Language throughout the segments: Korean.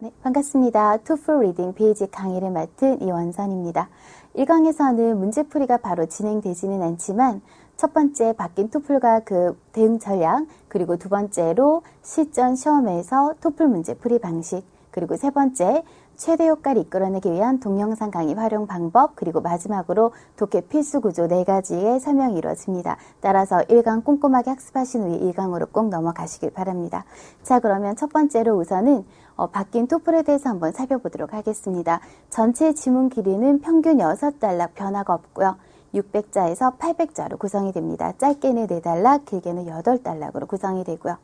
네, 반갑습니다. TOEFL 리딩 베이직 강의를 맡은 이원선입니다. 1강에서는 문제풀이가 바로 진행되지는 않지만 첫 번째 바뀐 토플과 그 대응 전략, 그리고 두 번째로 실전 시험에서 토플 문제풀이 방식, 그리고 세 번째 최대 효과를 이끌어내기 위한 동영상 강의 활용 방법, 그리고 마지막으로 독해 필수 구조 4가지의 설명이 이루어집니다. 따라서 1강 꼼꼼하게 학습하신 후에 2강으로 꼭 넘어가시길 바랍니다. 자, 그러면 첫 번째로 우선은 바뀐 토플에 대해서 한번 살펴보도록 하겠습니다. 전체 지문 길이는 평균 6단락 변화가 없고요. 600자에서 800자로 구성이 됩니다. 짧게는 4단락, 길게는 8단락으로 구성이 되고요.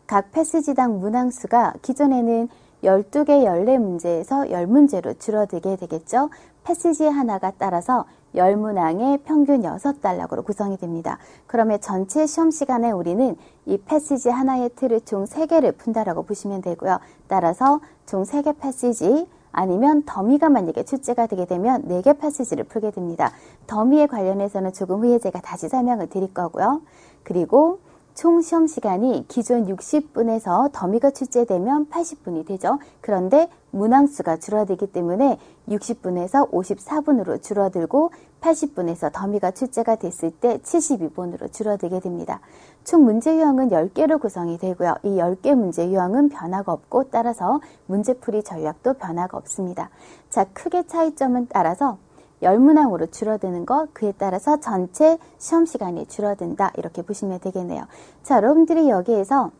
각 패시지당 문항수가 기존에는 12개 14문제에서 10문제로 줄어들게 되겠죠. 패시지 하나가 따라서 10문항의 평균 6단락으로 구성이 됩니다. 그러면 전체 시험 시간에 우리는 이 패시지 하나의 틀을 총 3개를 푼다라고 보시면 되고요. 따라서 총 3개 패시지 아니면 더미가 만약에 출제가 되게 되면 4개 패시지를 풀게 됩니다. 더미에 관련해서는 조금 후에 제가 다시 설명을 드릴 거고요. 그리고 총 시험 시간이 기존 60분에서 더미가 출제되면 80분이 되죠. 그런데 문항수가 줄어들기 때문에 60분에서 54분으로 줄어들고 80분에서 더미가 출제가 됐을 때 72분으로 줄어들게 됩니다. 총 문제 유형은 10개로 구성이 되고요. 이 10개 문제 유형은 변화가 없고 따라서 문제풀이 전략도 변화가 없습니다. 자, 크게 차이점은 따라서 10문항으로 줄어드는 것, 그에 따라서 전체 시험 시간이 줄어든다. 이렇게 보시면 되겠네요. 자, 여러분들이 여기에서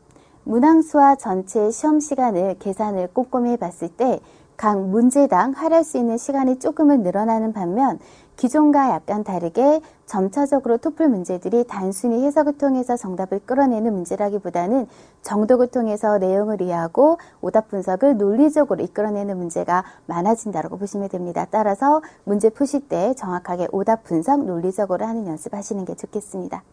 문항수와 전체 시험 시간을 계산을 꼼꼼히 해봤을 때 각 문제당 할애할 수 있는 시간이 조금은 늘어나는 반면 기존과 약간 다르게 점차적으로 토플 문제들이 단순히 해석을 통해서 정답을 끌어내는 문제라기보다는 정독을 통해서 내용을 이해하고 오답 분석을 논리적으로 이끌어내는 문제가 많아진다고 보시면 됩니다. 따라서 문제 푸실 때 정확하게 오답 분석 논리적으로 하는 연습하시는 게 좋겠습니다.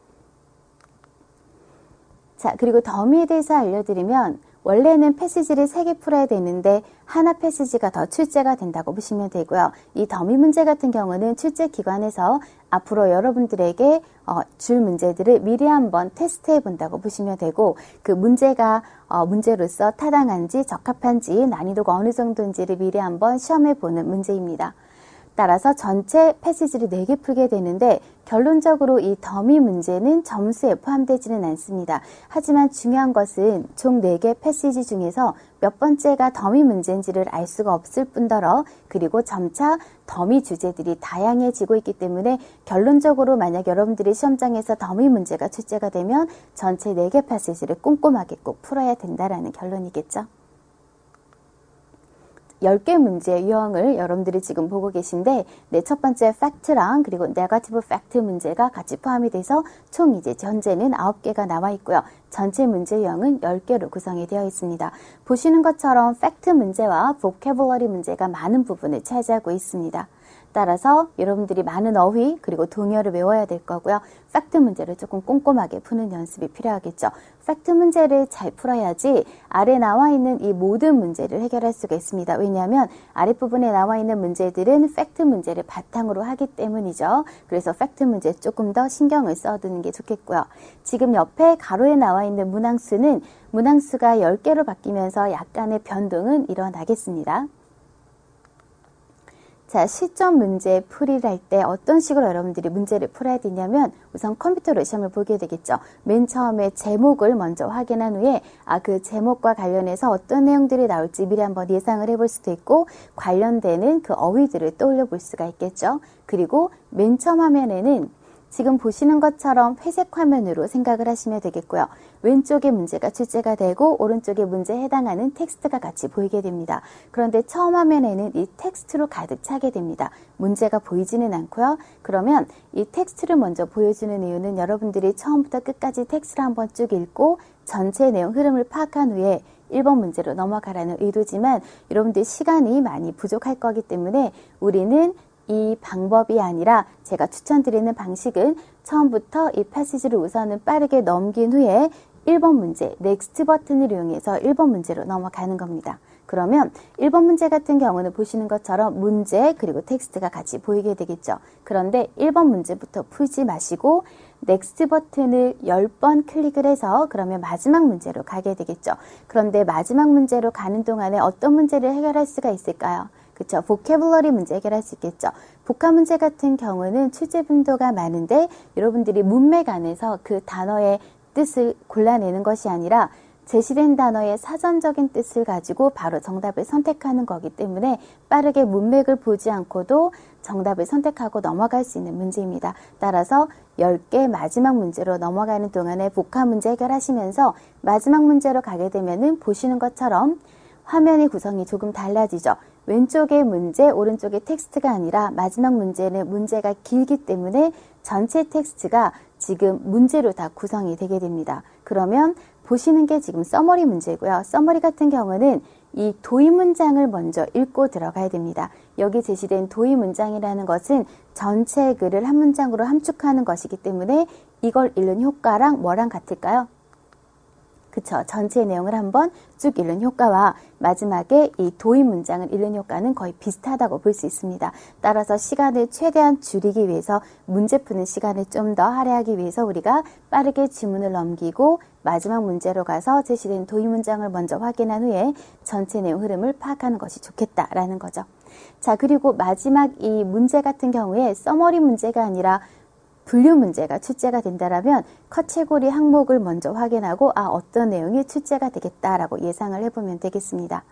자, 그리고 더미에 대해서 알려드리면 원래는 패시지를 3개 풀어야 되는데 하나 패시지가 더 출제가 된다고 보시면 되고요. 이 더미 문제 같은 경우는 출제 기관에서 앞으로 여러분들에게 줄 문제들을 미리 한번 테스트해 본다고 보시면 되고 그 문제가 문제로서 타당한지 적합한지 난이도가 어느 정도인지를 미리 한번 시험해 보는 문제입니다. 따라서 전체 패시지를 4개 풀게 되는데 결론적으로 이 더미 문제는 점수에 포함되지는 않습니다. 하지만 중요한 것은 총 4개 패시지 중에서 몇 번째가 더미 문제인지를 알 수가 없을 뿐더러 그리고 점차 더미 주제들이 다양해지고 있기 때문에 결론적으로 만약 여러분들이 시험장에서 더미 문제가 출제가 되면 전체 4개 패시지를 꼼꼼하게 꼭 풀어야 된다라는 결론이겠죠. 10개 문제 유형을 여러분들이 지금 보고 계신데 첫 번째 팩트랑 그리고 네거티브 팩트 문제가 같이 포함이 돼서 총 이제 현재는 9개가 나와 있고요. 전체 문제 유형은 10개로 구성이 되어 있습니다. 보시는 것처럼 팩트 문제와 보캐블러리 문제가 많은 부분을 차지하고 있습니다. 따라서 여러분들이 많은 어휘 그리고 동요를 외워야 될 거고요. 팩트 문제를 조금 꼼꼼하게 푸는 연습이 필요하겠죠. 팩트 문제를 잘 풀어야지 아래 나와 있는 이 모든 문제를 해결할 수가 있습니다. 왜냐하면 아랫부분에 나와 있는 문제들은 팩트 문제를 바탕으로 하기 때문이죠. 그래서 팩트 문제 조금 더 신경을 써두는 게 좋겠고요. 지금 옆에 가로에 나와 있는 문항수는 문항수가 10개로 바뀌면서 약간의 변동은 일어나겠습니다. 자, 시점 문제 풀이를 할 때 어떤 식으로 여러분들이 문제를 풀어야 되냐면 우선 컴퓨터로 시험을 보게 되겠죠. 맨 처음에 제목을 먼저 확인한 후에 그 제목과 관련해서 어떤 내용들이 나올지 미리 한번 예상을 해볼 수도 있고 관련되는 그 어휘들을 떠올려 볼 수가 있겠죠. 그리고 맨 처음 화면에는 지금 보시는 것처럼 회색 화면으로 생각을 하시면 되겠고요. 왼쪽에 문제가 출제가 되고 오른쪽에 문제에 해당하는 텍스트가 같이 보이게 됩니다. 그런데 처음 화면에는 이 텍스트로 가득 차게 됩니다. 문제가 보이지는 않고요. 그러면 이 텍스트를 먼저 보여주는 이유는 여러분들이 처음부터 끝까지 텍스트를 한번 쭉 읽고 전체 내용 흐름을 파악한 후에 1번 문제로 넘어가라는 의도지만 여러분들 시간이 많이 부족할 거기 때문에 우리는 이 방법이 아니라 제가 추천드리는 방식은 처음부터 이 패시지를 우선은 빠르게 넘긴 후에 1번 문제, 넥스트 버튼을 이용해서 1번 문제로 넘어가는 겁니다. 그러면 1번 문제 같은 경우는 보시는 것처럼 문제 그리고 텍스트가 같이 보이게 되겠죠. 그런데 1번 문제부터 풀지 마시고 넥스트 버튼을 10번 클릭을 해서 그러면 마지막 문제로 가게 되겠죠. 그런데 마지막 문제로 가는 동안에 어떤 문제를 해결할 수가 있을까요? 그쵸. 보캐블러리 문제 해결할 수 있겠죠. 복합 문제 같은 경우는 출제 빈도가 많은데 여러분들이 문맥 안에서 그 단어의 뜻을 골라내는 것이 아니라 제시된 단어의 사전적인 뜻을 가지고 바로 정답을 선택하는 거기 때문에 빠르게 문맥을 보지 않고도 정답을 선택하고 넘어갈 수 있는 문제입니다. 따라서 10개 마지막 문제로 넘어가는 동안에 복합 문제 해결하시면서 마지막 문제로 가게 되면은 보시는 것처럼 화면의 구성이 조금 달라지죠. 왼쪽에 문제, 오른쪽에 텍스트가 아니라 마지막 문제는 문제가 길기 때문에 전체 텍스트가 지금 문제로 다 구성이 되게 됩니다. 그러면 보시는 게 지금 서머리 문제고요. 서머리 같은 경우는 이 도입 문장을 먼저 읽고 들어가야 됩니다. 여기 제시된 도입 문장이라는 것은 전체 글을 한 문장으로 함축하는 것이기 때문에 이걸 읽는 효과랑 뭐랑 같을까요? 그쵸. 전체 내용을 한번 쭉 읽는 효과와 마지막에 이 도입 문장을 읽는 효과는 거의 비슷하다고 볼 수 있습니다. 따라서 시간을 최대한 줄이기 위해서 문제 푸는 시간을 좀 더 할애하기 위해서 우리가 빠르게 지문을 넘기고 마지막 문제로 가서 제시된 도입 문장을 먼저 확인한 후에 전체 내용 흐름을 파악하는 것이 좋겠다라는 거죠. 자, 그리고 마지막 이 문제 같은 경우에 서머리 문제가 아니라 분류 문제가 출제가 된다라면 카테고리 항목을 먼저 확인하고 어떤 내용이 출제가 되겠다라고 예상을 해보면 되겠습니다.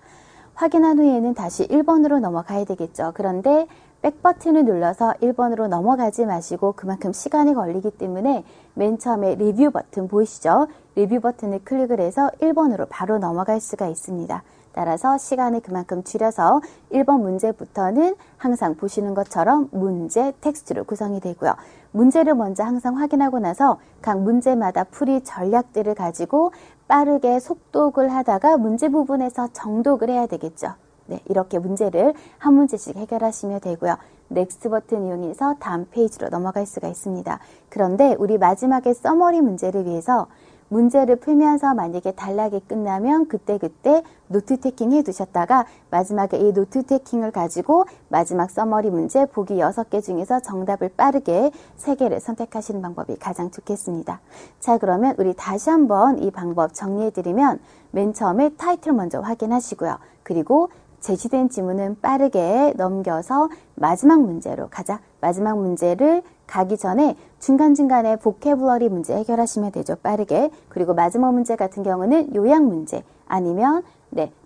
확인한 후에는 다시 1번으로 넘어가야 되겠죠. 그런데 백 버튼을 눌러서 1번으로 넘어가지 마시고 그만큼 시간이 걸리기 때문에 맨 처음에 리뷰 버튼 보이시죠? 리뷰 버튼을 클릭을 해서 1번으로 바로 넘어갈 수가 있습니다. 따라서 시간을 그만큼 줄여서 1번 문제부터는 항상 보시는 것처럼 문제, 텍스트로 구성이 되고요. 문제를 먼저 항상 확인하고 나서 각 문제마다 풀이 전략들을 가지고 빠르게 속독을 하다가 문제 부분에서 정독을 해야 되겠죠. 네, 이렇게 문제를 한 문제씩 해결하시면 되고요. 넥스트 버튼 이용해서 다음 페이지로 넘어갈 수가 있습니다. 그런데 우리 마지막에 서머리 문제를 위해서 문제를 풀면서 만약에 단락이 끝나면 그때그때 노트 테킹 해두셨다가 마지막에 이 노트 테킹을 가지고 마지막 서머리 문제 보기 6개 중에서 정답을 빠르게 3개를 선택하시는 방법이 가장 좋겠습니다. 자, 그러면 우리 다시 한번 이 방법 정리해드리면 맨 처음에 타이틀 먼저 확인하시고요. 그리고 제시된 지문은 빠르게 넘겨서 마지막 문제로 가자. 마지막 문제를 가기 전에 중간중간에 보캐블러리 문제 해결하시면 되죠. 빠르게. 그리고 마지막 문제 같은 경우는 요약 문제 아니면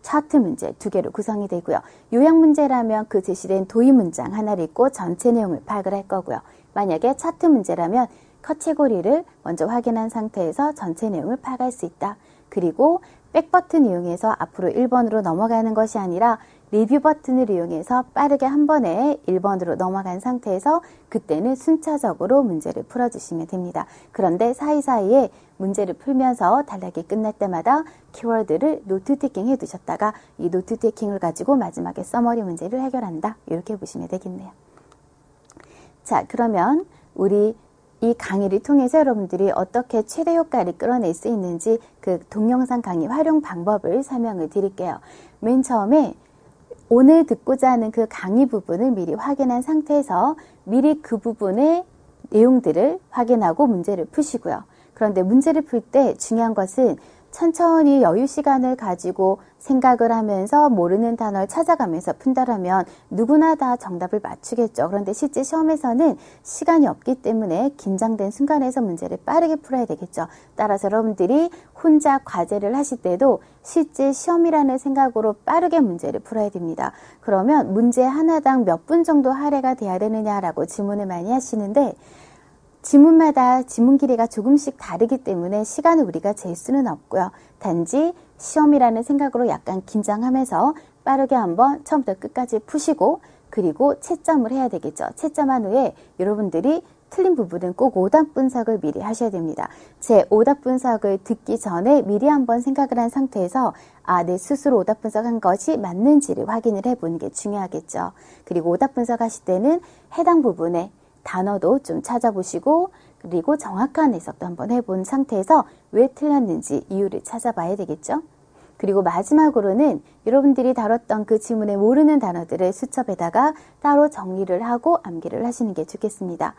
차트 문제 2개로 구성이 되고요. 요약 문제라면 그 제시된 도입 문장 하나를 읽고 전체 내용을 파악을 할 거고요. 만약에 차트 문제라면 카테고리를 먼저 확인한 상태에서 전체 내용을 파악할 수 있다. 그리고 백 버튼 이용해서 앞으로 1번으로 넘어가는 것이 아니라 리뷰 버튼을 이용해서 빠르게 한 번에 1번으로 넘어간 상태에서 그때는 순차적으로 문제를 풀어주시면 됩니다. 그런데 사이사이에 문제를 풀면서 단락이 끝날 때마다 키워드를 노트 테킹 해두셨다가 이 노트 테킹을 가지고 마지막에 서머리 문제를 해결한다. 이렇게 보시면 되겠네요. 자, 그러면 우리 이 강의를 통해서 여러분들이 어떻게 최대 효과를 끌어낼 수 있는지 그 동영상 강의 활용 방법을 설명을 드릴게요. 맨 처음에 오늘 듣고자 하는 그 강의 부분을 미리 확인한 상태에서 미리 그 부분의 내용들을 확인하고 문제를 푸시고요. 그런데 문제를 풀 때 중요한 것은 천천히 여유 시간을 가지고 생각을 하면서 모르는 단어를 찾아가면서 푼다라면 누구나 다 정답을 맞추겠죠. 그런데 실제 시험에서는 시간이 없기 때문에 긴장된 순간에서 문제를 빠르게 풀어야 되겠죠. 따라서 여러분들이 혼자 과제를 하실 때도 실제 시험이라는 생각으로 빠르게 문제를 풀어야 됩니다. 그러면 문제 하나당 몇 분 정도 할애가 돼야 되느냐라고 질문을 많이 하시는데 지문마다 지문 길이가 조금씩 다르기 때문에 시간을 우리가 잴 수는 없고요. 단지 시험이라는 생각으로 약간 긴장하면서 빠르게 한번 처음부터 끝까지 푸시고 그리고 채점을 해야 되겠죠. 채점한 후에 여러분들이 틀린 부분은 꼭 오답 분석을 미리 하셔야 됩니다. 제 오답 분석을 듣기 전에 미리 한번 생각을 한 상태에서 내 스스로 오답 분석한 것이 맞는지를 확인을 해보는 게 중요하겠죠. 그리고 오답 분석하실 때는 해당 부분에 단어도 좀 찾아보시고 그리고 정확한 해석도 한번 해본 상태에서 왜 틀렸는지 이유를 찾아봐야 되겠죠. 그리고 마지막으로는 여러분들이 다뤘던 그 지문에 모르는 단어들을 수첩에다가 따로 정리를 하고 암기를 하시는 게 좋겠습니다.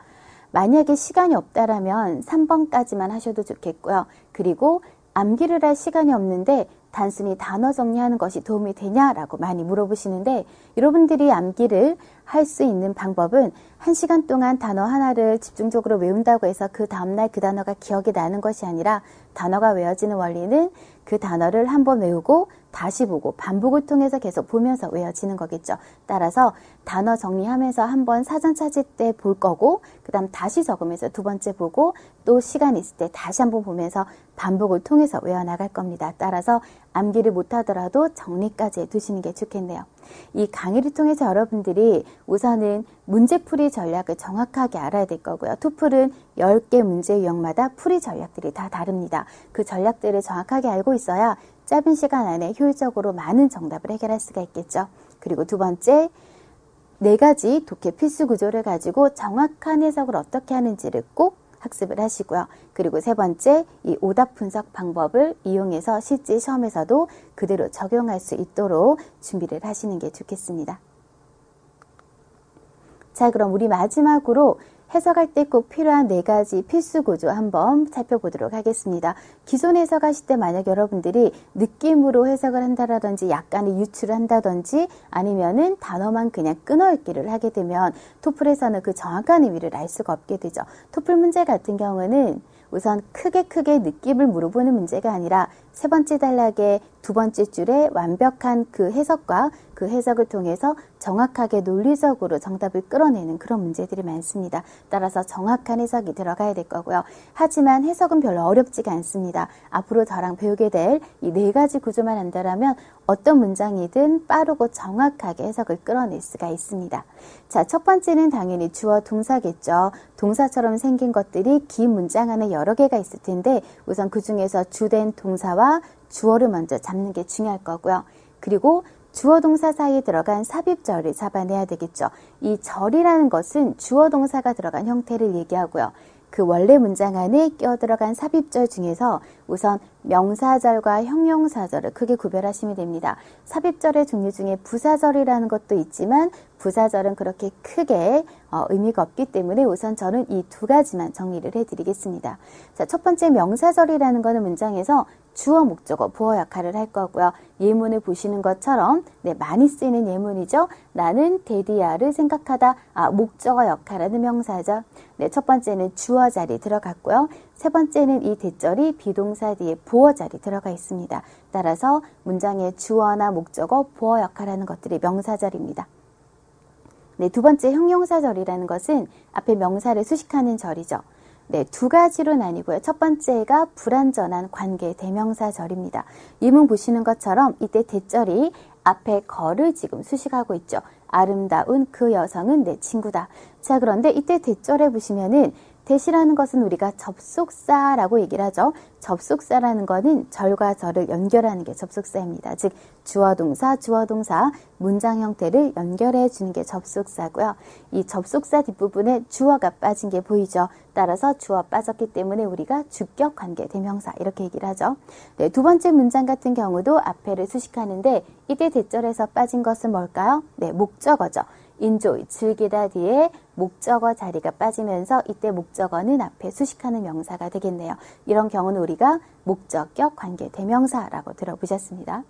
만약에 시간이 없다라면 3번까지만 하셔도 좋겠고요. 그리고 암기를 할 시간이 없는데 단순히 단어 정리하는 것이 도움이 되냐라고 많이 물어보시는데, 여러분들이 암기를 할 수 있는 방법은 1시간 동안 단어 하나를 집중적으로 외운다고 해서 그 다음날 그 단어가 기억이 나는 것이 아니라, 단어가 외워지는 원리는 그 단어를 한번 외우고 다시 보고 반복을 통해서 계속 보면서 외워지는 거겠죠. 따라서 단어 정리하면서 한번 사전 찾을 때 볼 거고, 그 다음 다시 적으면서 두 번째 보고, 또 시간 있을 때 다시 한번 보면서 반복을 통해서 외워나갈 겁니다. 따라서 암기를 못하더라도 정리까지 해두시는 게 좋겠네요. 이 강의를 통해서 여러분들이 우선은 문제풀이 전략을 정확하게 알아야 될 거고요. 토플은 10개 문제 유형마다 풀이 전략들이 다 다릅니다. 그 전략들을 정확하게 알고 있어야 짧은 시간 안에 효율적으로 많은 정답을 해결할 수가 있겠죠. 그리고 두 번째, 4가지 독해 필수 구조를 가지고 정확한 해석을 어떻게 하는지를 꼭 학습을 하시고요. 그리고 세 번째, 이 오답 분석 방법을 이용해서 실제 시험에서도 그대로 적용할 수 있도록 준비를 하시는 게 좋겠습니다. 자, 그럼 우리 마지막으로 해석할 때 꼭 필요한 4가지 필수 구조 한번 살펴보도록 하겠습니다. 기존 해석하실 때 만약 여러분들이 느낌으로 해석을 한다라든지 약간의 유추를 한다든지 아니면은 단어만 그냥 끊어읽기를 하게 되면 토플에서는 그 정확한 의미를 알 수가 없게 되죠. 토플 문제 같은 경우는 우선 크게 느낌을 물어보는 문제가 아니라 세 번째 단락의 두 번째 줄에 완벽한 그 해석과 그 해석을 통해서 정확하게 논리적으로 정답을 끌어내는 그런 문제들이 많습니다. 따라서 정확한 해석이 들어가야 될 거고요. 하지만 해석은 별로 어렵지가 않습니다. 앞으로 저랑 배우게 될 이 4가지 구조만 한다면 어떤 문장이든 빠르고 정확하게 해석을 끌어낼 수가 있습니다. 자, 첫 번째는 당연히 주어 동사겠죠. 동사처럼 생긴 것들이 긴 문장 안에 여러 개가 있을 텐데 우선 그 중에서 주된 동사와 주어를 먼저 잡는 게 중요할 거고요. 그리고 주어 동사 사이에 들어간 삽입절을 잡아내야 되겠죠. 이 절이라는 것은 주어 동사가 들어간 형태를 얘기하고요. 그 원래 문장 안에 끼어 들어간 삽입절 중에서 우선 명사절과 형용사절을 크게 구별하시면 됩니다. 삽입절의 종류 중에 부사절이라는 것도 있지만 부사절은 그렇게 크게 의미가 없기 때문에 우선 저는 이 2가지만 정리를 해드리겠습니다. 자, 첫 번째 명사절이라는 것은 문장에서 주어, 목적어, 보어 역할을 할 거고요. 예문을 보시는 것처럼 많이 쓰이는 예문이죠. 나는 데디아를 생각하다. 목적어 역할하는 명사죠. 첫 번째는 주어 자리 들어갔고요. 세 번째는 이 대절이 비동사 뒤에 보어 자리 들어가 있습니다. 따라서 문장의 주어나 목적어, 보어 역할하는 것들이 명사절입니다. 두 번째 형용사절이라는 것은 앞에 명사를 수식하는 절이죠. 2가지로 나뉘고요. 첫 번째가 불완전한 관계 대명사절입니다. 예문 보시는 것처럼 이때 대절이 앞에 거를 지금 수식하고 있죠. 아름다운 그 여성은 내 친구다. 자, 그런데 이때 대절에 보시면은 대시라는 것은 우리가 접속사라고 얘기를 하죠. 접속사라는 것은 절과 절을 연결하는 게 접속사입니다. 즉 주어 동사, 문장 형태를 연결해 주는 게 접속사고요. 이 접속사 뒷부분에 주어가 빠진 게 보이죠. 따라서 주어 빠졌기 때문에 우리가 주격 관계 대명사 이렇게 얘기를 하죠. 두 번째 문장 같은 경우도 앞에를 수식하는데 이때 대절에서 빠진 것은 뭘까요? 목적어죠. enjoy, 즐기다 뒤에 목적어 자리가 빠지면서 이때 목적어는 앞에 수식하는 명사가 되겠네요. 이런 경우는 우리가 목적격 관계 대명사라고 들어보셨습니다.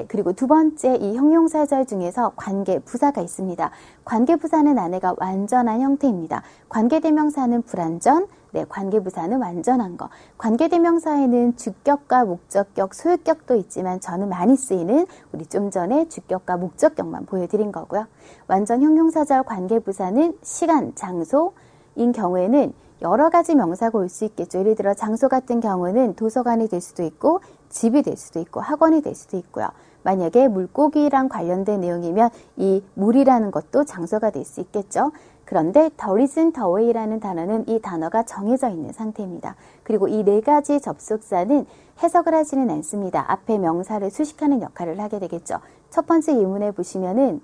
그리고 두 번째 이 형용사절 중에서 관계부사가 있습니다. 관계부사는 안에가 완전한 형태입니다. 관계대명사는 불완전, 관계부사는 완전한 거. 관계대명사에는 주격과 목적격, 소유격도 있지만 저는 많이 쓰이는 우리 좀 전에 주격과 목적격만 보여드린 거고요. 완전 형용사절 관계부사는 시간, 장소인 경우에는 여러 가지 명사가 올 수 있겠죠. 예를 들어 장소 같은 경우는 도서관이 될 수도 있고 집이 될 수도 있고 학원이 될 수도 있고요. 만약에 물고기랑 관련된 내용이면 이 물이라는 것도 장소가 될 수 있겠죠. 그런데 the reason, the way라는 단어는 이 단어가 정해져 있는 상태입니다. 그리고 이 4가지 접속사는 해석을 하지는 않습니다. 앞에 명사를 수식하는 역할을 하게 되겠죠. 첫 번째 예문에 보시면은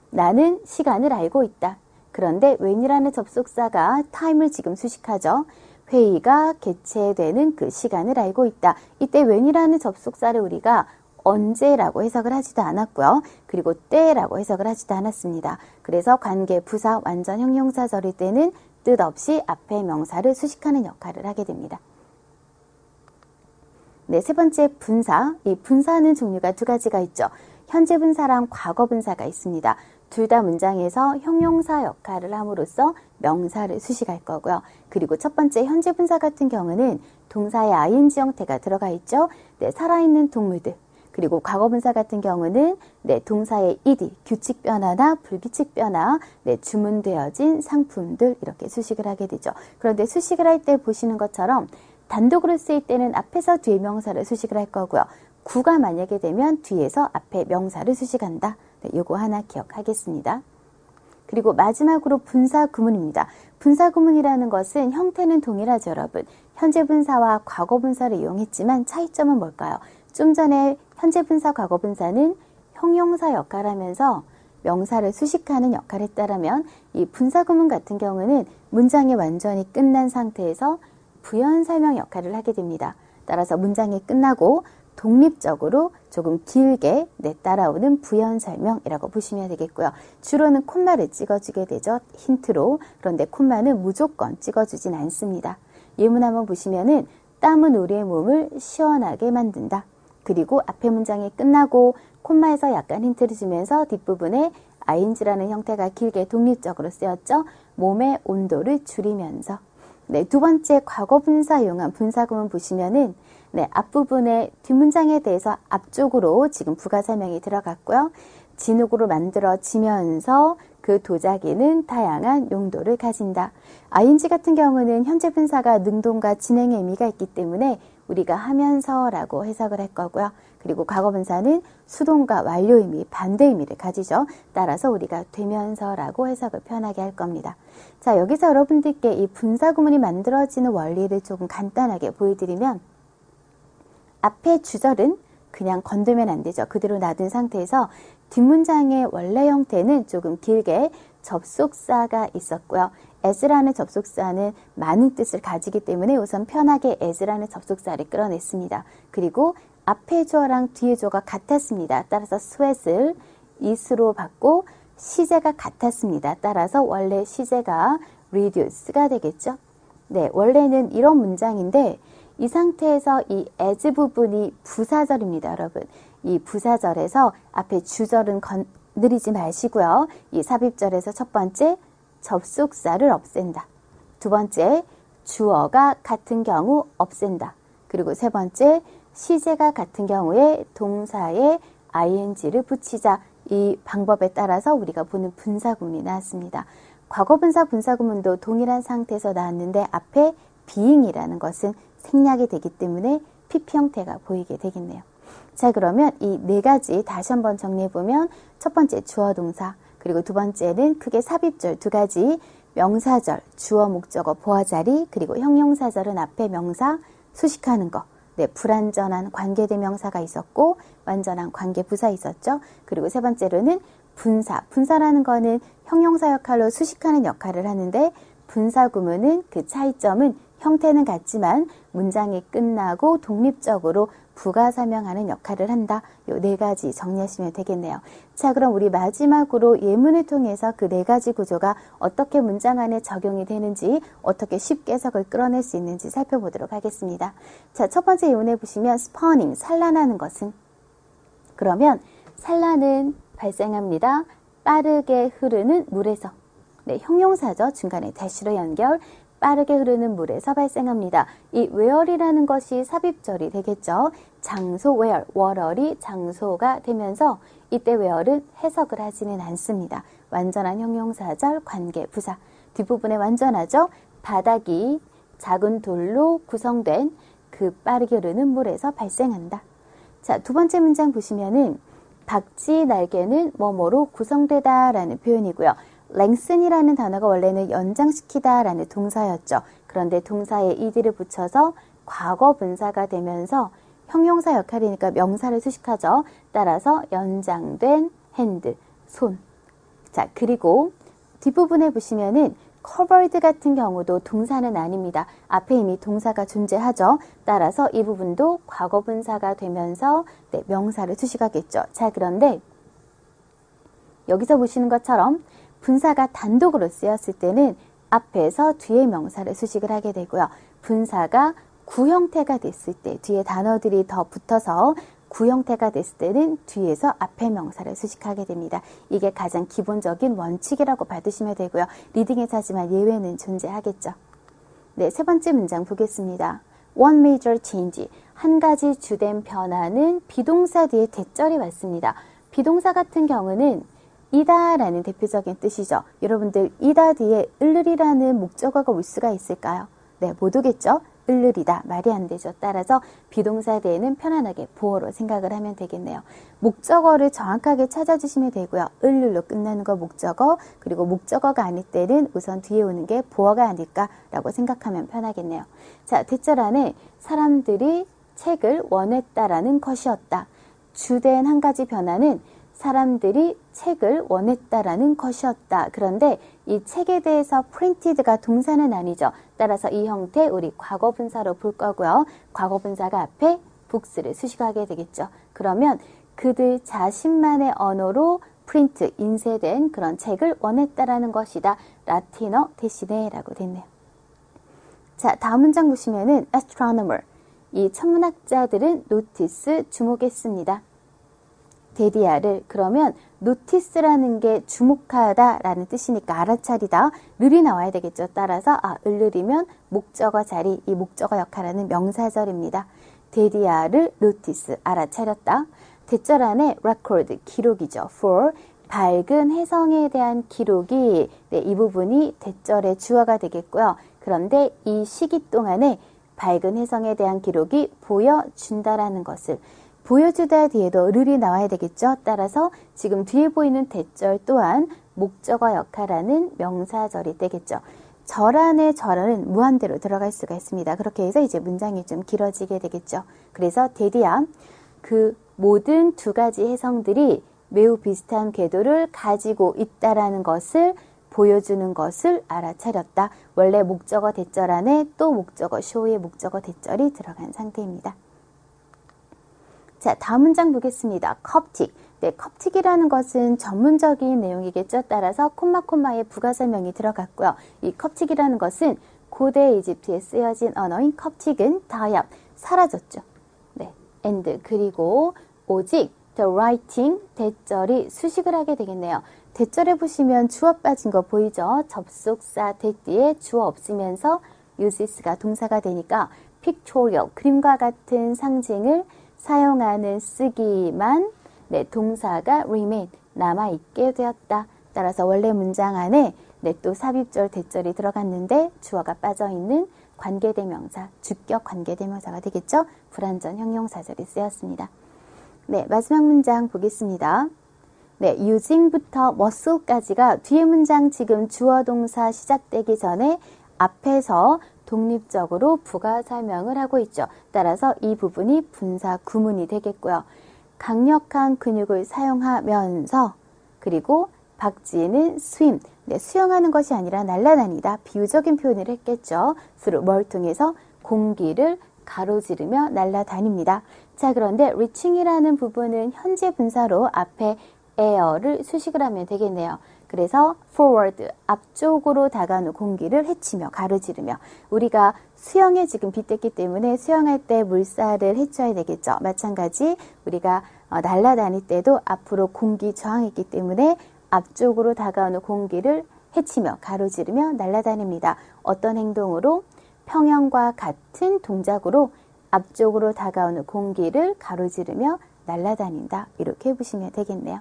나는 시간을 알고 있다. 그런데 when이라는 접속사가 time을 지금 수식하죠. 회의가 개최되는 그 시간을 알고 있다. 이때 when이라는 접속사를 우리가 언제라고 해석을 하지도 않았고요. 그리고 때라고 해석을 하지도 않았습니다. 그래서 관계, 부사, 완전 형용사절일 때는 뜻없이 앞에 명사를 수식하는 역할을 하게 됩니다. 네, 세 번째 분사. 이 분사는 종류가 두 가지가 있죠. 현재 분사랑 과거 분사가 있습니다. 둘 다 문장에서 형용사 역할을 함으로써 명사를 수식할 거고요. 그리고 첫 번째 현재 분사 같은 경우는 동사의 ing 형태가 들어가 있죠. 네, 살아있는 동물들. 그리고 과거 분사 같은 경우는 네, 동사의 ed, 규칙 변화나 불규칙 변화, 네, 주문되어진 상품들 이렇게 수식을 하게 되죠. 그런데 수식을 할 때 보시는 것처럼 단독으로 쓰일 때는 앞에서 뒤에 명사를 수식을 할 거고요. 구가 만약에 되면 뒤에서 앞에 명사를 수식한다. 네, 요거 하나 기억하겠습니다. 그리고 마지막으로 분사 구문입니다. 분사 구문이라는 것은 형태는 동일하죠, 여러분. 현재 분사와 과거 분사를 이용했지만 차이점은 뭘까요? 좀 전에 현재 분사, 과거 분사는 형용사 역할을 하면서 명사를 수식하는 역할을 했다라면 이 분사 구문 같은 경우는 문장이 완전히 끝난 상태에서 부연 설명 역할을 하게 됩니다. 따라서 문장이 끝나고 독립적으로 조금 길게 따라오는 부연 설명이라고 보시면 되겠고요. 주로는 콤마를 찍어주게 되죠. 힌트로. 그런데 콤마는 무조건 찍어주진 않습니다. 예문 한번 보시면은 땀은 우리의 몸을 시원하게 만든다. 그리고 앞에 문장이 끝나고 콤마에서 약간 힌트를 주면서 뒷부분에 ing라는 형태가 길게 독립적으로 쓰였죠. 몸의 온도를 줄이면서. 네, 두 번째 과거 분사 이용한 분사구문 보시면은 네, 앞부분에 뒷문장에 대해서 앞쪽으로 지금 부가 설명이 들어갔고요. 진흙으로 만들어지면서 그 도자기는 다양한 용도를 가진다. ing 같은 경우는 현재 분사가 능동과 진행의 의미가 있기 때문에 우리가 하면서라고 해석을 할 거고요. 그리고 과거 분사는 수동과 완료 의미, 반대 의미를 가지죠. 따라서 우리가 되면서라고 해석을 편하게 할 겁니다. 자, 여기서 여러분들께 이 분사 구문이 만들어지는 원리를 조금 간단하게 보여드리면 앞에 주절은 그냥 건들면 안 되죠. 그대로 놔둔 상태에서 뒷문장의 원래 형태는 조금 길게 접속사가 있었고요. as라는 접속사는 많은 뜻을 가지기 때문에 우선 편하게 as라는 접속사를 끌어냈습니다. 그리고 앞에 주어랑 뒤에 주어가 같았습니다. 따라서 sweat을 is로 받고 시제가 같았습니다. 따라서 원래 시제가 reduce가 되겠죠. 네, 원래는 이런 문장인데 이 상태에서 이 as 부분이 부사절입니다, 여러분. 이 부사절에서 앞에 주절은 건드리지 마시고요. 이 삽입절에서 첫 번째 접속사를 없앤다. 두 번째 주어가 같은 경우 없앤다. 그리고 세 번째 시제가 같은 경우에 동사에 ing를 붙이자. 이 방법에 따라서 우리가 보는 분사구문이 나왔습니다. 과거분사 분사구문도 동일한 상태에서 나왔는데 앞에 being이라는 것은 생략이 되기 때문에 PP 형태가 보이게 되겠네요. 자, 그러면 이 네 가지 다시 한번 정리해보면 첫 번째 주어 동사, 그리고 두 번째는 크게 삽입절 두 가지, 명사절, 주어 목적어 보아자리, 그리고 형용사절은 앞에 명사 수식하는 거. 네, 불완전한 관계대명사가 있었고 완전한 관계부사 있었죠. 그리고 세 번째로는 분사. 분사라는 거는 형용사 역할로 수식하는 역할을 하는데 분사구문은 그 차이점은 형태는 같지만 문장이 끝나고 독립적으로 부가 설명하는 역할을 한다. 요 네 가지 정리하시면 되겠네요. 자, 그럼 우리 마지막으로 예문을 통해서 그 네 가지 구조가 어떻게 문장 안에 적용이 되는지, 어떻게 쉽게 해석을 끌어낼 수 있는지 살펴보도록 하겠습니다. 자, 첫 번째 예문에 보시면 spawning, 산란하는 것은, 그러면 산란은 발생합니다. 빠르게 흐르는 물에서. 네, 형용사죠. 중간에 대시로 연결. 빠르게 흐르는 물에서 발생합니다. 이 where이라는 것이 삽입절이 되겠죠. 장소 where, water이 장소가 되면서 이때 where은 해석을 하지는 않습니다. 완전한 형용사절, 관계, 부사. 뒷부분에 완전하죠. 바닥이 작은 돌로 구성된 그 빠르게 흐르는 물에서 발생한다. 자, 두 번째 문장 보시면은 박쥐 날개는 뭐뭐로 구성되다 라는 표현이고요. lengthen이라는 단어가 원래는 연장시키다 라는 동사였죠. 그런데 동사에 ed를 붙여서 과거 분사가 되면서 형용사 역할이니까 명사를 수식하죠. 따라서 연장된 hand, 손. 자, 그리고 뒷부분에 보시면은 covered 같은 경우도 동사는 아닙니다. 앞에 이미 동사가 존재하죠. 따라서 이 부분도 과거분사가 되면서 네, 명사를 수식하겠죠. 자, 그런데 여기서 보시는 것처럼 분사가 단독으로 쓰였을 때는 앞에서 뒤에 명사를 수식을 하게 되고요. 분사가 구형태가 됐을 때 뒤에 단어들이 더 붙어서 구형태가 됐을 때는 뒤에서 앞에 명사를 수식하게 됩니다. 이게 가장 기본적인 원칙이라고 받으시면 되고요. 리딩에서 하지만 예외는 존재하겠죠. 네, 세 번째 문장 보겠습니다. One major change. 한 가지 주된 변화는 비동사 뒤에 대절이 왔습니다. 비동사 같은 경우는 이다라는 대표적인 뜻이죠. 여러분들 이다 뒤에 을르리라는 목적어가 올 수가 있을까요? 네, 못 오겠죠? 을르리다. 말이 안 되죠. 따라서 비동사 뒤에는 편안하게 보어로 생각을 하면 되겠네요. 목적어를 정확하게 찾아주시면 되고요. 을르로 끝나는 거 목적어, 그리고 목적어가 아닐 때는 우선 뒤에 오는 게 보어가 아닐까라고 생각하면 편하겠네요. 자, 대절 안에 사람들이 책을 원했다라는 것이었다. 주된 한 가지 변화는 사람들이 책을 원했다라는 것이었다. 그런데 이 책에 대해서 printed가 동사는 아니죠. 따라서 이 형태 우리 과거분사로 볼 거고요. 과거분사가 앞에 books를 수식하게 되겠죠. 그러면 그들 자신만의 언어로 프린트, 인쇄된 그런 책을 원했다라는 것이다. 라틴어 대신에 라고 됐네요. 자, 다음 문장 보시면은 astronomer. 이 천문학자들은 노티스 주목했습니다. 데디아를 그러면 노티스라는 게 주목하다라는 뜻이니까 알아차리다. 을이 나와야 되겠죠. 따라서 을르리면 목적어 자리, 이 목적어 역할하는 명사절입니다. 데디아를 노티스, 알아차렸다. 대절 안에 record, 기록이죠. for, 밝은 혜성에 대한 기록이 네, 이 부분이 대절의 주어가 되겠고요. 그런데 이 시기 동안에 밝은 혜성에 대한 기록이 보여준다라는 것을 보여주다 뒤에도 을이 나와야 되겠죠. 따라서 지금 뒤에 보이는 대절 또한 목적어 역할하는 명사절이 되겠죠. 절 안에 절은 무한대로 들어갈 수가 있습니다. 그렇게 해서 이제 문장이 좀 길어지게 되겠죠. 그래서 데디아, 그 모든 두 가지 혜성들이 매우 비슷한 궤도를 가지고 있다라는 것을 보여주는 것을 알아차렸다. 원래 목적어 대절 안에 또 목적어 show의 목적어 대절이 들어간 상태입니다. 자, 다음 문장 보겠습니다. 컵틱. 네, 컵틱이라는 것은 전문적인 내용이겠죠. 따라서 콤마의 부가 설명이 들어갔고요. 이 컵틱이라는 것은 고대 이집트에 쓰여진 언어인 컵틱은 다약, 사라졌죠. 네, and 그리고 오직 the writing, 대절이 수식을 하게 되겠네요. 대절에 보시면 주어 빠진 거 보이죠? 접속사 대뒤에 주어 없으면서 uses가 동사가 되니까 pictorial, 그림과 같은 상징을 사용하는 쓰기만 네, 동사가 remain, 남아있게 되었다. 따라서 원래 문장 안에 네, 또 삽입절, 대절이 들어갔는데 주어가 빠져있는 관계대명사, 주격 관계대명사가 되겠죠? 불완전 형용사절이 쓰였습니다. 네, 마지막 문장 보겠습니다. 네, using부터 muscle까지가 뒤에 문장 지금 주어 동사 시작되기 전에 앞에서 독립적으로 부가 설명을 하고 있죠. 따라서 이 부분이 분사 구문이 되겠고요. 강력한 근육을 사용하면서 그리고 박지는 swim, 네, 수영하는 것이 아니라 날아다니다 비유적인 표현을 했겠죠. through 뭘 통해서 공기를 가로지르며 날아다닙니다. 자, 그런데 reaching이라는 부분은 현재 분사로 앞에 air를 수식을 하면 되겠네요. 그래서 forward, 앞쪽으로 다가오는 공기를 헤치며 가로지르며 우리가 수영에 지금 빗댔기 때문에 수영할 때 물살을 헤쳐야 되겠죠. 마찬가지 우리가 날아다닐 때도 앞으로 공기 저항했기 때문에 앞쪽으로 다가오는 공기를 헤치며 가로지르며 날아다닙니다. 어떤 행동으로? 평형과 같은 동작으로 앞쪽으로 다가오는 공기를 가로지르며 날아다닌다. 이렇게 보시면 되겠네요.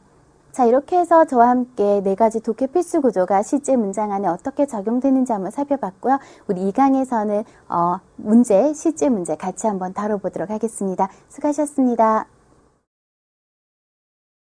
자, 이렇게 해서 저와 함께 4가지 독해 필수 구조가 실제 문장 안에 어떻게 적용되는지 한번 살펴봤고요. 우리 2강에서는 실제 문제 같이 한번 다뤄보도록 하겠습니다. 수고하셨습니다.